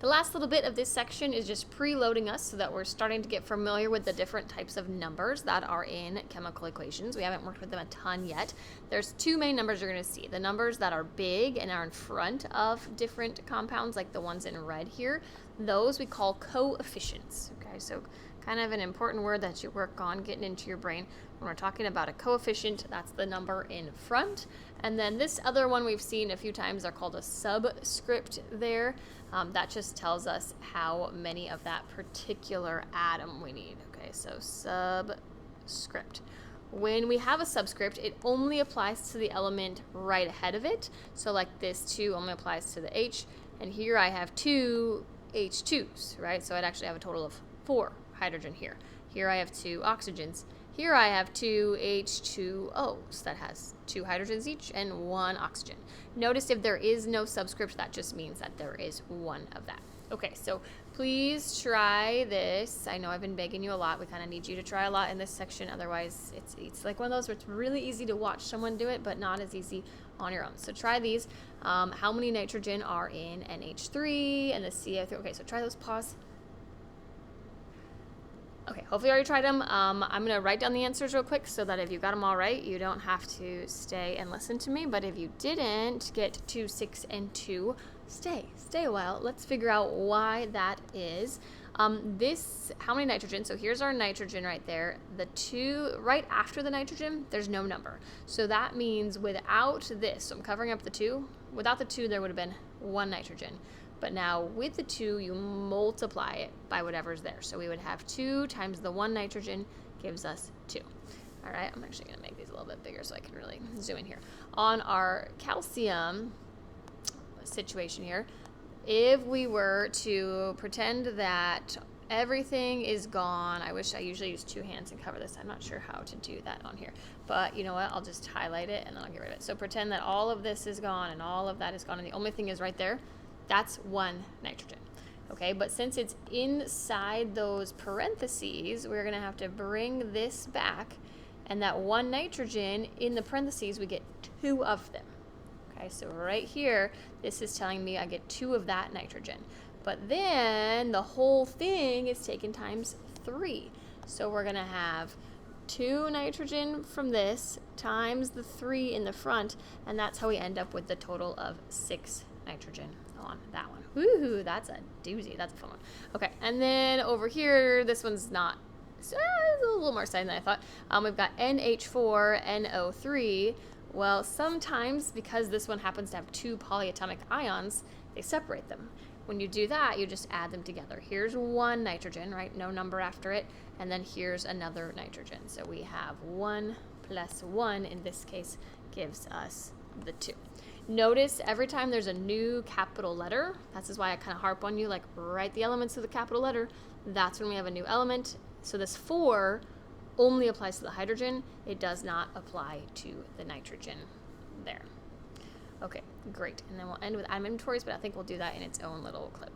The last little bit of this section is just preloading us so that we're starting to get familiar with the different types of numbers that are in chemical equations. We haven't worked with them a ton yet. There's two main numbers you're going to see. The numbers that are big and are in front of different compounds, like the ones in red here, those we call coefficients. Okay, so kind of an important word that you work on getting into your brain. When we're talking about a coefficient, that's the number in front. And then this other one we've seen a few times, they're called a subscript there. That just tells us how many of that particular atom we need. Okay, so subscript. When we have a subscript, it only applies to the element right ahead of it. So like this 2 only applies to the H, and here I have 2 H2s, right? So I'd actually have a total of 4 hydrogen here. Here I have 2 oxygens. Here I have 2 H2Os that has 2 hydrogens each and 1 oxygen. Notice if there is no subscript, that just means that there is one of that. Okay, so please try this. I know I've been begging you a lot. We kind of need you to try a lot in this section. Otherwise, it's like one of those where it's really easy to watch someone do it, but not as easy on your own. So try these. How many nitrogen are in NH3 and the CO3? Okay, so try those. Pause. Okay, hopefully you already tried them. I'm going to write down the answers real quick so that if you got them all right, you don't have to stay and listen to me. But if you didn't get 2, 6, and 2, stay a while. Let's figure out why that is. How many nitrogen? So here's our nitrogen right there. The 2, right after the nitrogen, there's no number. So that means without this, so I'm covering up the 2. Without the 2, there would have been 1 nitrogen. But now with the 2, you multiply it by whatever's there. So we would have 2 times the 1 nitrogen gives us 2. All right, I'm actually going to make these a little bit bigger so I can really zoom in here. On our calcium situation here, if we were to pretend that everything is gone, I wish I usually use 2 hands and cover this. I'm not sure how to do that on here. But you know what? I'll just highlight it and then I'll get rid of it. So pretend that all of this is gone and all of that is gone. And the only thing is right there. That's 1 nitrogen, okay? But since it's inside those parentheses, we're gonna have to bring this back, and that 1 nitrogen in the parentheses, we get 2 of them, okay? So right here, this is telling me I get 2 of that nitrogen. But then the whole thing is taken times 3. So we're gonna have 2 nitrogen from this times the 3 in the front, and that's how we end up with the total of 6 nitrogen on that one. Woohoo, that's a doozy. That's a fun one. Okay, and then over here, this one's not, it's a little more exciting than I thought. We've got NH4NO3. Well, sometimes because this one happens to have 2 polyatomic ions, they separate them. When you do that, you just add them together. Here's 1 nitrogen, right? No number after it. And then here's another nitrogen. So we have 1 plus 1, in this case, gives us the 2. Notice every time there's a new capital letter, that's why I kind of harp on you, like write the elements of the capital letter. That's when we have a new element. So this 4 only applies to the hydrogen. It does not apply to the nitrogen there. Okay, great. And then we'll end with atom inventories, but I think we'll do that in its own little clip.